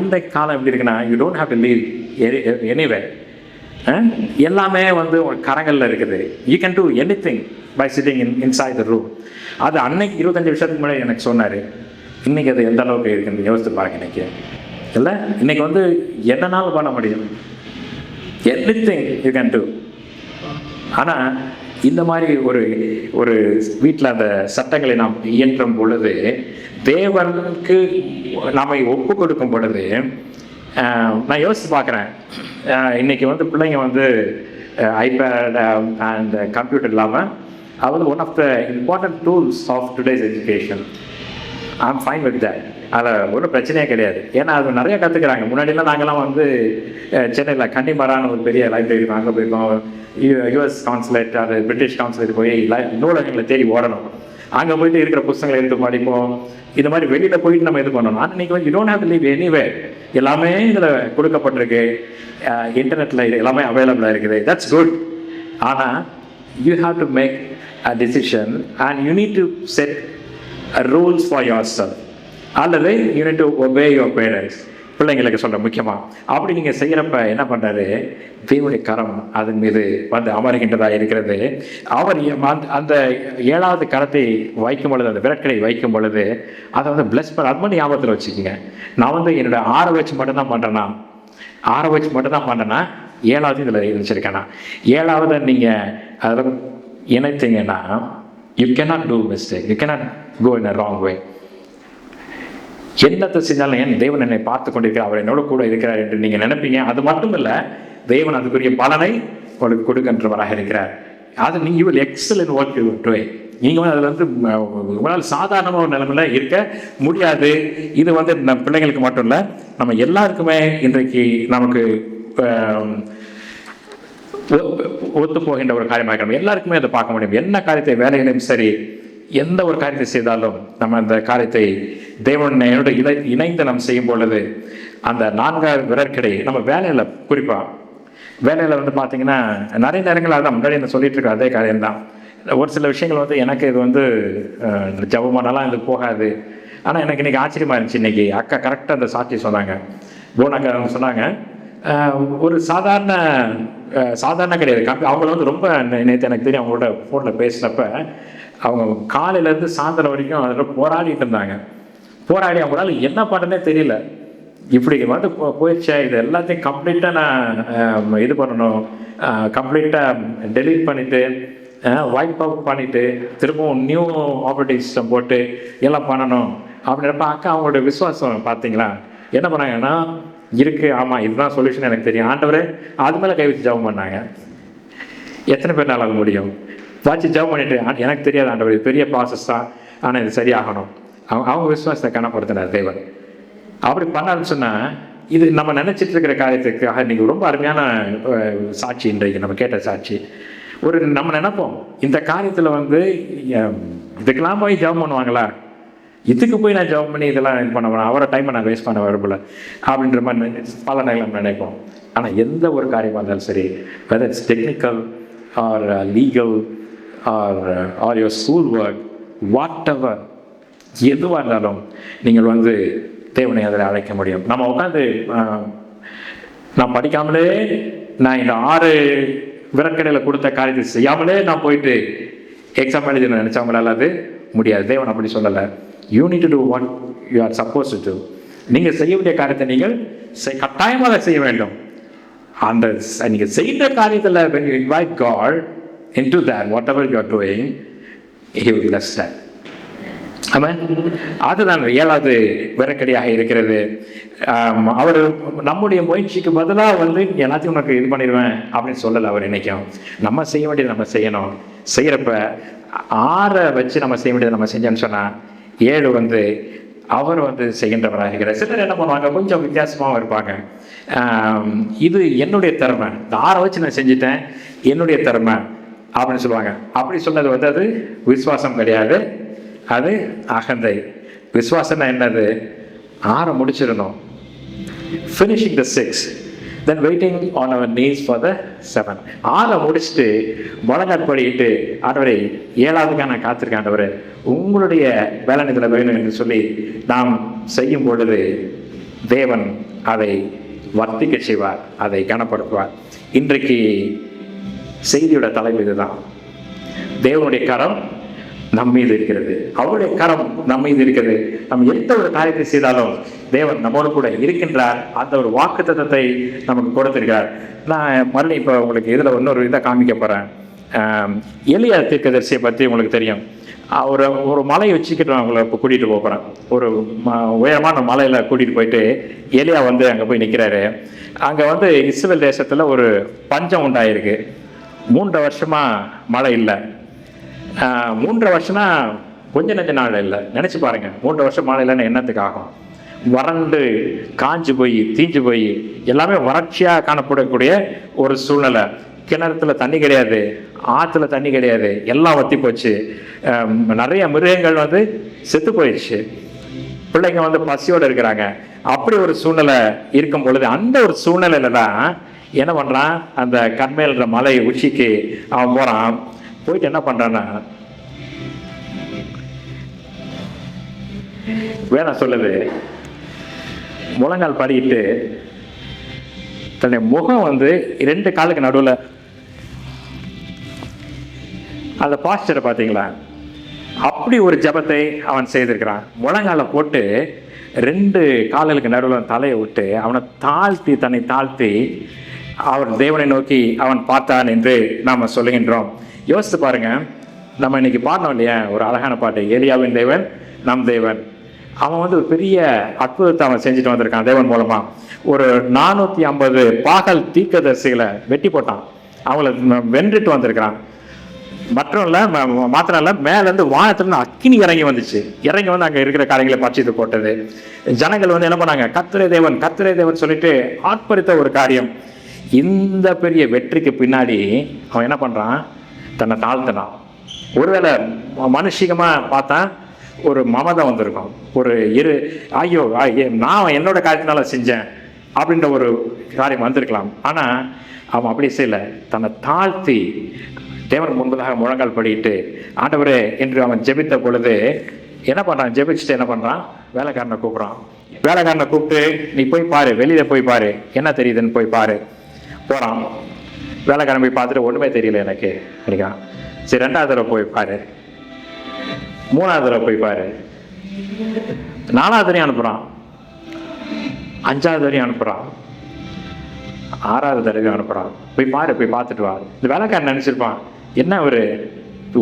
A: இந்த காலம் எப்படி இருக்குன்னா, you don't have to leave anywhere. எல்லாமே ஒரு கரங்களில் இருக்குது. You can do anything by sitting inside the room. அது அன்னைக்கு 25 வருஷத்துக்கு முன்னாடி எனக்கு சொன்னார். இன்னைக்கு அது எந்த அளவுக்கு இருக்குன்னு யோசித்து பாருங்க. இன்னைக்கு இல்லை, இன்னைக்கு என்னன்னாலும் பண்ண முடியும். everything you can do. ஆனால் இந்த மாதிரி ஒரு வீட்டில் அந்த சட்டங்களை நாம் இயற்றும் பொழுது, தேவனுக்கு நம்மை ஒப்பு கொடுக்கும் பொழுது, நான் யோசித்து பார்க்குறேன். இன்னைக்கு பிள்ளைங்க ஐபேட் அண்ட் கம்ப்யூட்டர் இல்லாமல் அது one of the important tools of today's education. I'm fine with that. அதில் ஒன்றும் பிரச்சனையே கிடையாது. ஏன்னா அது நிறைய கற்றுக்குறாங்க. முன்னாடிலாம் நாங்கள்லாம் சென்னையில் கன்னிமரான்னு ஒரு பெரிய லைப்ரரி அங்கே போயிருக்கோம். யுஎஸ் கான்சுலேட், அது பிரிட்டிஷ் கான்சுலேட் போய் நூலகங்களை தேடி ஓடணும். அங்கே போயிட்டு இருக்கிற புத்தகங்களை எடுத்து படிப்போம். இது மாதிரி வெளியில் போயிட்டு நம்ம இது பண்ணணும். ஆனால் இன்றைக்கி you don't have to leave anywhere. எல்லாமே இதில் கொடுக்கப்பட்டிருக்கு. இன்டர்நெட்டில் இது எல்லாமே அவைலபிளாக இருக்குது. That's good. ஆனால் you have to make a decision and you need to set rules for yourself. அல்லது you need to obey your parents. பிள்ளைங்களுக்கு சொல்கிற முக்கியமாக அப்படி நீங்கள் செய்கிறப்ப என்ன பண்ணுறாரு, தேவனுடைய கரம் அதன் மீது அமருகின்றதாக இருக்கிறது. அவர் அந்த 7வது கரத்தை வைக்கும் பொழுது, அந்த விரட்களை வைக்கும் பொழுது அதை பிளஸ் பண்ண, அது மட்டும் ஞாபகத்தில் வச்சுக்கோங்க. நான் என்னோட 6 வச்சு மட்டும்தான் பண்ணுறேன்னா, 6 வச்சு மட்டும்தான் பண்ணுறேன்னா 7வது இதில் இருந்துச்சிருக்கேன்னா, 7வது நீங்கள் அதில் இணைத்தீங்கன்னா you cannot do mistake, you cannot go in a wrong way. என்னத்தை செஞ்சாலும் என் தேவன் என்னை பார்த்து கொண்டிருக்கிறார், அவர் என்னோட கூட இருக்கிறார் என்று நீங்கள் நினைப்பீங்க. அது மட்டும் இல்லை, தேவன் அதுக்குரிய பலனை உங்களுக்கு கொடுக்கின்றவராக இருக்கிறார். அது நீங்கள் you will XL in what you to. நீங்கள் அதில் உங்களால் சாதாரணமாக ஒரு நிலைமையில் இருக்க முடியாது. இது நம்ம பிள்ளைங்களுக்கு மட்டும் இல்லை, நம்ம எல்லாருக்குமே இன்றைக்கு நமக்கு ஒத்து போகின்ற ஒரு காரியமாக இருக்கிறோம். எல்லாருக்குமே அதை பார்க்க முடியும். என்ன காரியத்தை வேலையிலும் சரி, எந்த ஒரு காரியத்தை செய்தாலும் நம்ம அந்த காரியத்தை தேவனோட இணைந்து நம்ம செய்யும் பொழுது அந்த 4வது விரற்கடை நம்ம வேலையில், குறிப்பாக வேலையில் பார்த்தீங்கன்னா நிறைய நேரங்கள் அதான் முன்னாடி என்ன சொல்லிட்டு இருக்க அதே காரியம்தான். ஒரு சில விஷயங்கள் எனக்கு இது ஜபமானலாம் இது போகாது. ஆனால் எனக்கு இன்றைக்கி ஆச்சரியமாக இருந்துச்சு. இன்றைக்கி அக்கா கரெக்டாக அந்த சாட்சி சொன்னாங்க. போனாக்கா அவங்க சொன்னாங்க, ஒரு சாதாரண கிடையாது. அவங்கள ரொம்ப நேற்று எனக்கு தெரியும், அவங்களோட ஃபோனில் பேசினப்ப அவங்க காலையிலேருந்து சாயந்தரம் வரைக்கும் அதில் போராடிட்டு இருந்தாங்க. போராடி அவங்களால என்ன பண்ணுறதுனே தெரியல. இப்படி போயிடுச்சா, இது எல்லாத்தையும் கம்ப்ளீட்டாக நான் இது பண்ணணும், கம்ப்ளீட்டாக டெலீட் பண்ணிவிட்டு வைப் அவுட் பண்ணிவிட்டு திரும்பவும் நியூ ஆப்ரேட்டிங் சிஸ்டம் போட்டு எல்லாம் பண்ணணும் அப்படின்றப்ப அக்கா அவங்களோட விசுவாசம் பார்த்தீங்களா என்ன பண்ணாங்கன்னா இருக்குது, ஆமாம் இதுதான் சொல்யூஷன் எனக்கு தெரியும் ஆண்டவரே, அது மேலே கை வச்சு ஜெபம் பண்ணாங்க. எத்தனை பேர்னால அது முடியும்? வச்சு ஜெபம் பண்ணிட்டு எனக்கு தெரியாது ஆண்டவர், இது பெரிய ப்ராசஸ் தான், ஆனால் இது சரியாகணும். அவங்க விசுவாசத்தை கனப்படுத்தினார் தேவன். அப்படி பண்ணான்னு சொன்னால் இது நம்ம நினச்சிட்டு இருக்கிற காரியத்துக்காக இன்றைக்கி ரொம்ப அருமையான சாட்சி இன்றைக்கு நம்ம கேட்ட சாட்சி. நம்ம நினைப்போம் இந்த காரியத்தில் இதுக்கெல்லாம் போய் ஜெபம் பண்ணுவாங்களா, இதுக்கு போய் நான் ஜெபம் பண்ணி இதெல்லாம் இது பண்ண வேணாம், அவரை டைமை நான் வேஸ்ட் பண்ண விரும்பல அப்படின்ற மாதிரி பல நேரம் நம்ம நினைப்போம். ஆனால் எந்த ஒரு காரியமாக இருந்தாலும் சரி, whether it's technical or legal or your school work, whatever, எதுவாக இருந்தாலும் நீங்கள் தேவனை அதில் அழைக்க முடியும். நம்ம உட்காந்து நான் படிக்காமலே நான் இந்த 6 விரற்கடையில் கொடுத்த காரியத்தை செய்யாமலே நான் போயிட்டு எக்ஸாம் எழுதி நினச்சவங்களால அது முடியாது. தேவன் அப்படி சொல்லலை. You need to do what you are supposed to. நீங்கள் செய்ய வேண்டிய காரியத்தை நீங்கள் கட்டாயமாக செய்ய வேண்டும். அந்த நீங்கள் செய்கிற காரியத்தில் when you invite God into that whatever you are doing, he will bless that. ஆமாம், அதுதான் 7வது விரக்கடியாக இருக்கிறது. அவர் நம்முடைய முயற்சிக்கு பதிலாக எல்லாத்தையும் உனக்கு இது பண்ணிடுவேன் அப்படின்னு சொல்லலை. அவர் என்னைக்கும் நம்ம செய்ய வேண்டியது நம்ம செய்யணும். செய்கிறப்ப 6 வச்சு நம்ம செய்ய வேண்டியது நம்ம செஞ்சோன்னு சொன்னால் 7 அவர் செய்கின்றவராக இருக்கிறார். சிலர் என்ன பண்ணுவாங்க, கொஞ்சம் வித்தியாசமாகவும் இருப்பாங்க. இது என்னுடைய திறமை, இந்த 6 வச்சு நான் செஞ்சுட்டேன், என்னுடைய திறமை அப்படின்னு சொல்லுவாங்க. அப்படி சொன்னது அது விசுவாசம் கிடையாது, அது அகந்தை. விசுவாசம்னா என்னது? 6 முடிச்சிடணும், finishing the 6, then waiting on our knees for the 7. 6 முடிச்சுட்டு முழங்கால் படிக்கிட்டு ஆண்டவரே 7வதுக்காக நான் காத்திருக்கேன் ஆண்டவரே, உங்களுடைய வேலை இதில் வேணும் என்று சொல்லி நாம் செய்யும் பொழுது தேவன் அதை வர்த்திக்க செய்வார், அதை கனப்படுத்துவார். இன்றைக்கு செய்தியோட தலைப்பு இதுதான். தேவனுடைய கரம் நம் மீது இருக்கிறது, அவருடைய கரம் நம் மீது இருக்கிறது. நம்ம எந்த ஒரு காரியத்தை செய்தாலும் தேவன் நம்மோடு கூட இருக்கின்றார். அந்த ஒரு வாக்குத்தத்தத்தை நமக்கு கொடுத்திருக்கிறார். நான் மறுபடியும் இப்போ உங்களுக்கு இதில் இன்னொரு இதை காமிக்க போகிறேன். எலியா தீர்க்கதரிசியை பற்றி உங்களுக்கு தெரியும். ஒரு மலையை வச்சுக்கிட்டு அவங்கள இப்போ கூட்டிகிட்டு போகிறேன். ஒரு உயரமான மலையில் கூட்டிகிட்டு போயிட்டு எலியா அங்கே போய் நிற்கிறாரு. அங்கே இஸ்ரவேல் தேசத்தில் ஒரு பஞ்சம் உண்டாயிருக்கு. 3 வருஷமாக மழை இல்லை. 3 வருஷம்னா கொஞ்ச நெஞ்ச நாள் இல்லை. நினச்சி பாருங்கள், 3 வருஷம் மழை இல்லைன்னு என்னத்துக்கு ஆகும்? வறண்டு காஞ்சு போய் தீஞ்சு போய் எல்லாமே வறட்சியாக காணப்படக்கூடிய ஒரு சூழ்நிலை. கிணத்துல தண்ணி கிடையாது, ஆற்றுல தண்ணி கிடையாது, எல்லாம் வற்றி போச்சு. நிறைய மிருகங்கள் செத்து போயிடுச்சு. பிள்ளைங்க பசியோடு இருக்கிறாங்க. அப்படி ஒரு சூழ்நிலை இருக்கும் பொழுது அந்த ஒரு சூழ்நிலையில தான் என்ன பண்ணுறான், அந்த கண்மேல்ற மலை உச்சிக்கு அவன் போகிறான். போயிட்டு என்ன பண்ணுறான்னா, வேணாம் சொல்லுது, முழங்கால் படிக்கிட்டு தன்னுடைய முகம் 2 காலுக்கு நடுவில் அந்த பாஸ்டரை பார்த்தீங்களா, அப்படி ஒரு ஜபத்தை அவன் செய்திருக்கிறான். முழங்கால போட்டு 2 கால்களுக்கு நடுவில் தலையை விட்டு அவனை தன்னை தாழ்த்தி அவர் தேவனை நோக்கி அவன் பார்த்தான் என்று நாம் சொல்லுகின்றோம். யோசித்து பாருங்க, நம்ம இன்னைக்கு பாடணும் இல்லையா ஒரு அழகான பாட்டு, எலியாவின் தேவன் நம் தேவன். அவன் ஒரு பெரிய அற்புதத்தை அவன் செஞ்சுட்டு வந்திருக்கான். தேவன் மூலமா ஒரு 450 பாகல் தீர்க்கதரிசிகளை வெட்டி போட்டான். அவங்கள வென்றுட்டு வந்திருக்கிறான். மாத்திரம் இல்லை, மேலேருந்து வானத்துலேருந்து அக்கினி இறங்கி வந்துச்சு. இறங்கி அங்கே இருக்கிற காரியங்களை பறிச்சு போட்டது. ஜனங்கள் என்ன பண்ணாங்க, கர்த்தரே தேவன் கர்த்தரே தேவன் சொல்லிட்டு ஆர்ப்பரித்த ஒரு காரியம். இந்த பெரிய வெற்றிக்கு பின்னாடி அவன் என்ன பண்ணுறான், தன்னை தாழ்த்தினான். ஒருவேளை மனுஷிகமாக பார்த்தா ஒரு மமதை வந்திருக்கும், ஒரு ஐயோ நான் என்னோட காரியத்தினால செஞ்சேன் அப்படின்ற ஒரு காரியம் வந்திருக்கலாம். ஆனால் அவன் அப்படி செய்யலை. தன்னை தாழ்த்தி தேவன் முன்பதாக முழங்கால் படிக்கிட்டு ஆண்டவரே என்று அவன் ஜெபித்த பொழுது என்ன பண்ணுறான், ஜெபிச்சுட்டு என்ன பண்ணுறான், வேலைக்காரனை கூப்பிட்றான். வேலைக்காரனை கூப்பிட்டு நீ போய் பாரு, வெளியில் போய் பாரு, என்ன தெரியுதுன்னு போய் பாரு. போகிறான். வேலைக்காரன் போய் பார்த்துட்டு ஒன்றுமே தெரியல எனக்கு நினைக்கிறான். சரி 2வது தடவை போய் பாரு, 3வது தடவை போய் பாரு, 4வது தடவையும் அனுப்புகிறான், 5வது தடவையும் அனுப்புகிறான், 6வது தடவையும் அனுப்புகிறான். போய் பாரு, போய் பார்த்துட்டு வா. இந்த வேலைக்காரன் நினச்சிருப்பான், என்ன ஒரு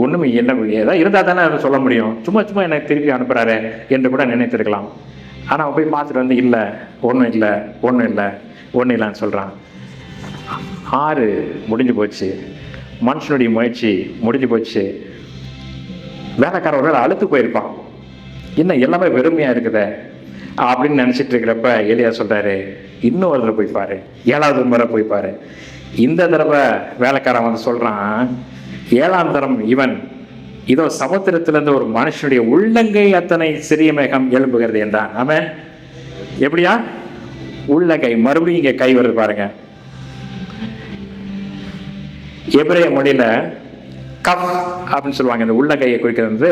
A: ஒன்றுமே என்ன ஏதாவது இருந்தால் தானே அதை சொல்ல முடியும், சும்மா சும்மா எனக்கு திருப்பி அனுப்புகிறாரு என்று கூட நினைத்திருக்கலாம். ஆனால் அவன் போய் பார்த்துட்டு வந்து இல்லை ஒன்றும் இல்லை ஒன்றும் இல்லை ஒன்றும் இல்லைன்னு சொல்கிறான். 6 முடிஞ்சு போச்சு, மனுஷனுடைய முயற்சி முடிஞ்சு போச்சு. வேலைக்காரர்கள் அழுத்து போயிருப்பான், என்ன எல்லாமே வெறுமையாக இருக்குதே அப்படின்னு நினச்சிட்டு இருக்கிறப்ப எலியா சொல்கிறாரு, இன்னும் ஒரு தடவை போய் பாரு, 7வது முறை போய் பாரு. இந்த தடவை வேலைக்காரன் வந்து சொல்கிறான், 7ஆம் தரம் இவன் இதோ சமுத்திரத்திலிருந்து ஒரு மனுஷனுடைய உள்ளங்கை அத்தனை சிறிய மேகம் எழும்புகிறது என்றான். அவன் எப்படியா உள்ளங்கை, மறுபடியும் இங்கே கை வருது பாருங்க. எபிரேய மொழியில கப் அப்படின்னு சொல்லுவாங்க. இந்த உள்ளங்கையை குறிக்கிறது வந்து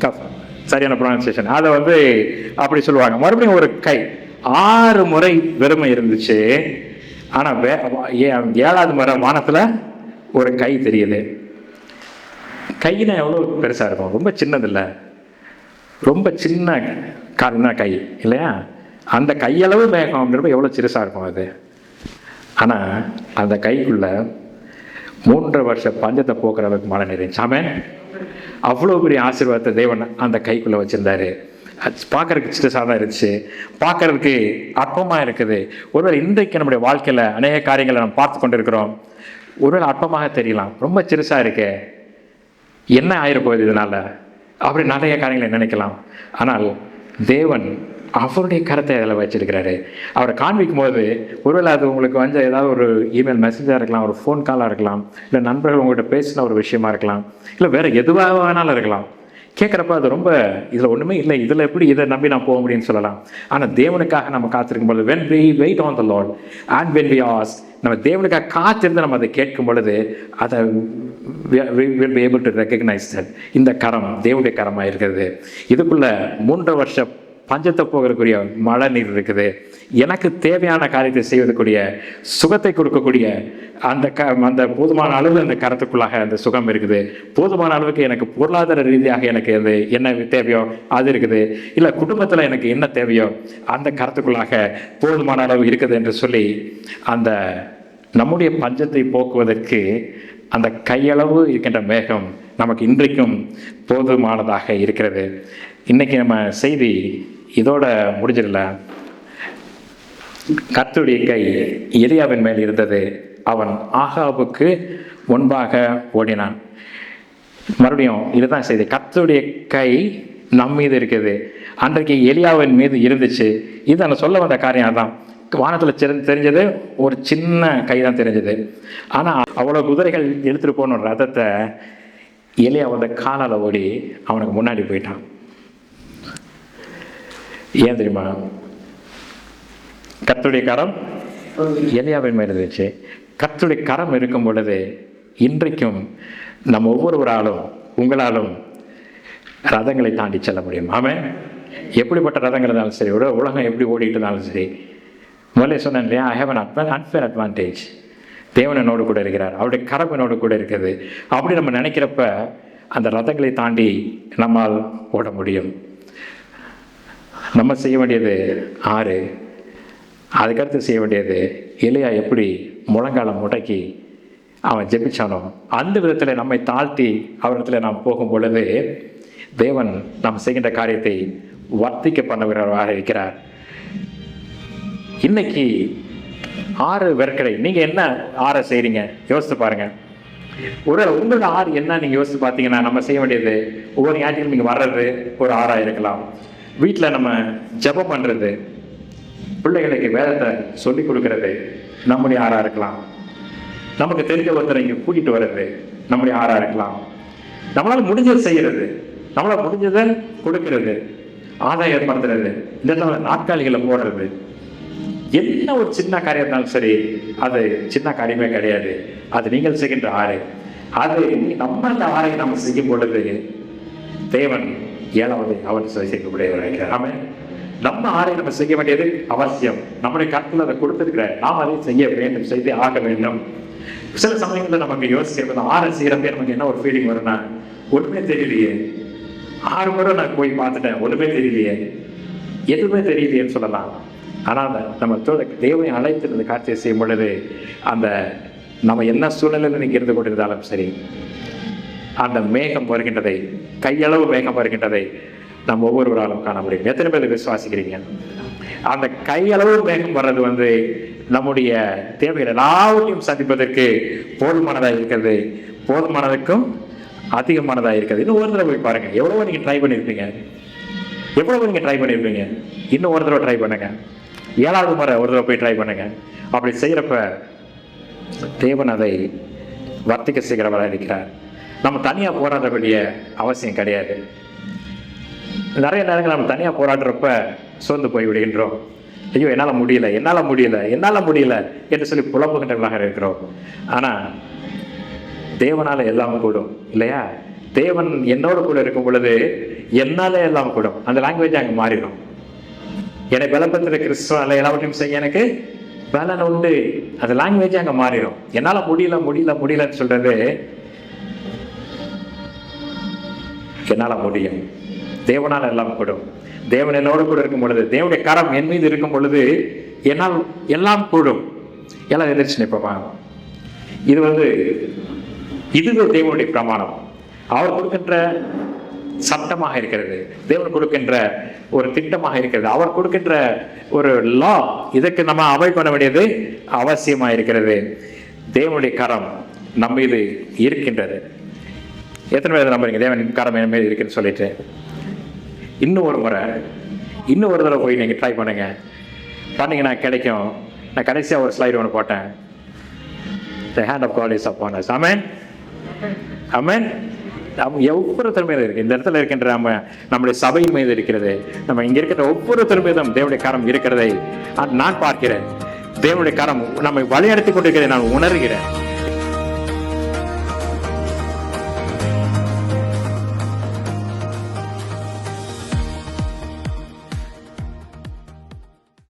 A: கப், சரியான ப்ரொனன்சியேஷன். அதை வந்து அப்படி சொல்லுவாங்க. மறுபடியும் ஒரு கை. 6 முறை வெறுமை இருந்துச்சு. ஆனா 7வது முறை வானத்துல ஒரு கை தெரியுது. கையினா எவ்வளோ பெருசா இருக்கும், ரொம்ப சின்னது இல்லை, ரொம்ப சின்ன கால்னா கை இல்லையா? அந்த கையளவு மேகம் அப்படின்றப்ப எவ்வளோ சிறுசா இருக்கும் அது. ஆனா அந்த கைக்குள்ள 3 வருஷ பஞ்சத்தை போக்குற அளவுக்கு மழை நிறைஞ்சி. ஆமென். அவ்வளோ பெரிய ஆசீர்வாதத்தை தேவன் அந்த கைக்குள்ள வச்சிருந்தாரு. பார்க்கறதுக்கு சிறுசாக தான் இருந்துச்சு, பார்க்கறதுக்கு அற்பமாக இருக்குது. ஒருவேளை இன்றைக்கு நம்முடைய வாழ்க்கையில் அநேக காரியங்களை நம்ம பார்த்து கொண்டு இருக்கிறோம். ஒருவேளை அற்பமாக தெரியலாம், ரொம்ப சிறுசாக இருக்கு, என்ன ஆயிரப்போகுது இதனால அப்படி நிறைய காரியங்களை நினைக்கலாம். ஆனால் தேவன் அவருடைய கருத்தை அதில் வச்சிருக்கிறாரு. அவரை காண்பிக்கும் போது ஒருவேளை அது உங்களுக்கு வந்து ஏதாவது ஒரு இமெயில் மெசேஜாக இருக்கலாம், ஒரு ஃபோன் காலாக இருக்கலாம், இல்லை நண்பர்கள் உங்கள்கிட்ட பேசின ஒரு விஷயமா இருக்கலாம், இல்லை வேறு எதுவாக வேணாலும் இருக்கலாம். கேட்குறப்ப அது ரொம்ப இதில் ஒன்றுமே இல்லை, இதில் எப்படி இதை நம்பி நான் போக முடியும்னு சொல்லலாம். ஆனால் தேவனுக்காக நம்ம காத்திருக்கும் பொழுது, when we wait on the Lord and when we ask, நம்ம தேவனுக்காக காத்திருந்து நம்ம அதை கேட்கும் பொழுது அதை will be able to recognize that இந்த கரம் தேவனுடைய கரமாக இருக்கிறது. இதுக்குள்ள 3 வருஷ பஞ்சத்தை போகக்கூடிய மழை நீர் இருக்குது. எனக்கு தேவையான காரியத்தை செய்வதற்குரிய சுகத்தை கொடுக்கக்கூடிய அந்த போதுமான அளவு அந்த கரத்துக்குள்ளாக அந்த சுகம் இருக்குது. போதுமான அளவுக்கு எனக்கு பொருளாதார ரீதியாக எனக்கு அது என்ன தேவையோ அது இருக்குது, இல்லை குடும்பத்தில் எனக்கு என்ன தேவையோ அந்த கரத்துக்குள்ளாக போதுமான அளவு இருக்குது என்று சொல்லி அந்த நம்முடைய பஞ்சத்தை போக்குவதற்கு அந்த கையளவு இருக்கின்ற மேகம் நமக்கு இன்றைக்கும் போதுமானதாக இருக்கிறது. இன்னைக்கு நம்ம செய்தி இதோட முடிஞ்சிடல. கர்த்தருடைய கை எலியாவின் மேல் இருந்தது. அவன் ஆகாபுக்கு முன்பாக ஓடினான். மறுபடியும் இதுதான் செய்தி, கர்த்தருடைய கை நம் மீது இருக்குது. அன்றைக்கு எலியாவின் மீது இருந்துச்சு. இது நான் சொல்ல வந்த காரியம் தான். வானத்தில் தெரிஞ்சது ஒரு சின்ன கை தான் தெரிஞ்சது. ஆனால் அவ்வளோ குதிரைகள் எடுத்துகிட்டு போன ரதத்தை எலியா வந்து காலால் ஓடி அவனுக்கு முன்னாடி போயிட்டான். ஏன் தெரியுமா? கர்த்தருடைய கரம் எலியாவின் மேல் இருந்துச்சு. கர்த்தருடைய கரம் இருக்கும் பொழுது இன்றைக்கும் நம்ம ஒவ்வொருவராலும் உங்களாலும் ரதங்களை தாண்டி செல்ல முடியும். ஆமென். எப்படிப்பட்ட ரதங்கள் இருந்தாலும் சரி, உலகம் எப்படி ஓடிட்டு இருந்தாலும் சரி, முதல்ல சொன்னேன் இல்லையா, I have an unfair advantage. தேவன் என்னோடு கூட இருக்கிறார், அவருடைய கரம் என்னோடு கூட இருக்குது. அப்படி நம்ம நினைக்கிறப்ப அந்த ரதங்களை தாண்டி நம்மால் ஓட முடியும். நம்ம செய்ய வேண்டியது 6. அதுக்கடுத்து செய்ய வேண்டியது, எலியா எப்படி முழங்காலம் முடக்கி அவன் ஜெபிச்சானோ அந்த விதத்தில் நம்மை தாழ்த்தி அவரிடத்தில் நாம் போகும் பொழுது தேவன் நாம் செய்கின்ற காரியத்தை வர்த்திக்க பண்ணுகிறவராக இருக்கிறார். இன்னைக்கு 6 வெற்கடை, நீங்கள் என்ன 6 செய்கிறீங்க யோசித்து பாருங்க. ஒரு உங்களோட 6 என்ன நீங்கள் யோசித்து பார்த்தீங்கன்னா, நம்ம செய்ய வேண்டியது ஒவ்வொரு ஞாயிற்றுக்கிழமை நீங்கள் வர்றது ஒரு 6 இருக்கலாம். வீட்டில் நம்ம ஜெபம் பண்ணுறது, பிள்ளைகளுக்கு வேதத்தை சொல்லிக் கொடுக்கறது நம்முடைய 6 இருக்கலாம். நமக்கு தெரிஞ்ச ஒருத்தரை இங்கே கூட்டிகிட்டு வர்றது நம்முடைய 6 இருக்கலாம். நம்மளால் முடிஞ்சதை செய்கிறது, நம்மளால் முடிஞ்சதை கொடுக்கறது, ஆதாயம் ஏற்படுத்துறது, இந்த நாட்காலிகளை போடுறது, என்ன ஒரு சின்ன காரியம் இருந்தாலும் சரி, அது சின்ன காரியமே கிடையாது. அது நீங்கள் செய்கின்ற 6. அது நம்ம அந்த 6 நம்ம செய்யும் பொழுது தேவன் 7வது அவன் செய்யக்கூடியவராக. ஆமென். நம்ம 6 நம்ம செய்ய வேண்டியது அவசியம். நம்முடைய கருத்தில் அதை கொடுத்துருக்கிற நாம் அதை செய்ய வேண்டும், செய்து ஆக வேண்டும். சில சமயங்களில் நமக்கு யோசிக்கிறது 6 செய்யறப்ப நமக்கு என்ன ஒரு ஃபீலிங் வரும்னா, ஒன்றுமே தெரியலையே, 6 முறை நான் போய் பார்த்துட்டேன், ஒன்றுமே தெரியலையே, எதுவுமே தெரியலையேன்னு சொல்லலாம். ஆனால் நம்ம தேவனை அழைத்து இந்த காட்சியை செய்யும் பொழுது அந்த நம்ம என்ன சூழ்நிலையில் நீங்க இருந்து கொண்டிருந்தாலும் சரி, அந்த மேகம் வருகின்றதை, கையளவு மேகம் வருகின்றதை நம்ம ஒவ்வொருவராலும் காண முடியும். எத்தனை பேர் விசுவாசிக்கிறீங்க? அந்த கையளவு மேகம் வர்றது நம்முடைய தேவைகள் எல்லாவற்றையும் சந்திப்பதற்கு போதுமானதாக இருக்கிறது, போதுமானதுக்கும் அதிகமானதாக இருக்கிறது. இன்னும் ஒரு தடவை போய் பாருங்க. எவ்வளவோ நீங்க ட்ரை பண்ணியிருப்பீங்க, இன்னும் ஒரு தடவை ட்ரை பண்ணுங்க. 7வது முறை ஒரு தடவை போய் ட்ரை பண்ணுங்க. அப்படி செய்யறப்ப தேவன் அதை வர்த்திக்க செய்கிறவராக இருக்கிறார். நம்ம தனியா போராட வேண்டிய அவசியம் கிடையாது. நிறைய நேரங்கள் நம்ம தனியா போராடுறப்ப சோர்ந்து போய் விடுகின்றோம். ஐயோ, என்னால முடியல என்று சொல்லி புலம்புகின்றவர்களாக இருக்கிறோம். ஆனா தேவனால எல்லாம் கூடும் இல்லையா? தேவன் என்னோட கூட இருக்கும் பொழுது என்னால எல்லாம் கூடும். அந்த லாங்குவேஜ் அங்க மாறிடும். என்னை பலப்படுத்துகிற கிறிஸ்துவால எல்லாவற்றையும் செய்ய எனக்கு பலன் உண்டு. அந்த லாங்குவேஜ் அங்க மாறிடும். என்னால முடியலன்னு சொல்றது என்னால முடியும். தேவனால எல்லாம் கூடும். தேவன் என்னோட கூட இருக்கும் பொழுது, தேவனுடைய கரம் என் மீது இருக்கும் பொழுது என்னால் எல்லாம் கூடும். எல்லாம் எதிர்த்து நிற்பமா? இதுவே தேவனுடைய பிரமாணம். அவர் கொடுக்கின்ற சட்டமாக இருக்கிறது, தேவன் கொடுக்கின்ற ஒரு திட்டமாக இருக்கிறது, அவர் கொடுக்கின்ற ஒரு லா. இதற்கு நம்ம அவாய்ட் பண்ண வேண்டியது அவசியமாக இருக்கிறது. தேவனுடைய கரம் நம்ம மீது இருக்கின்றது. எத்தனை பேர் நம்புறீங்க தேவன் கரம் என் மீது இருக்குன்னு சொல்லிட்டு? இன்னும் ஒரு தடவை போய் நீங்கள் ட்ரை பண்ணீங்கன்னா கிடைக்கும். நான் கடைசியாக ஒரு ஸ்லைடு ஒன்று போட்டேன். The hand of God is upon us. Amen. ஒவ்வொருத்தர் மீது இருக்கு. இந்த இடத்துல இருக்கின்ற நம்முடைய சபையின் மீது இருக்கிறது. நம்ம இங்க இருக்கிற ஒவ்வொருத்தர் மீதும் தேவனுடைய கரம் இருக்கிறதை நான் பார்க்கிறேன். தேவனுடைய கரம் நம்மை வழிநடத்தி கொண்டிருக்கிறதை நான் உணர்கிறேன்.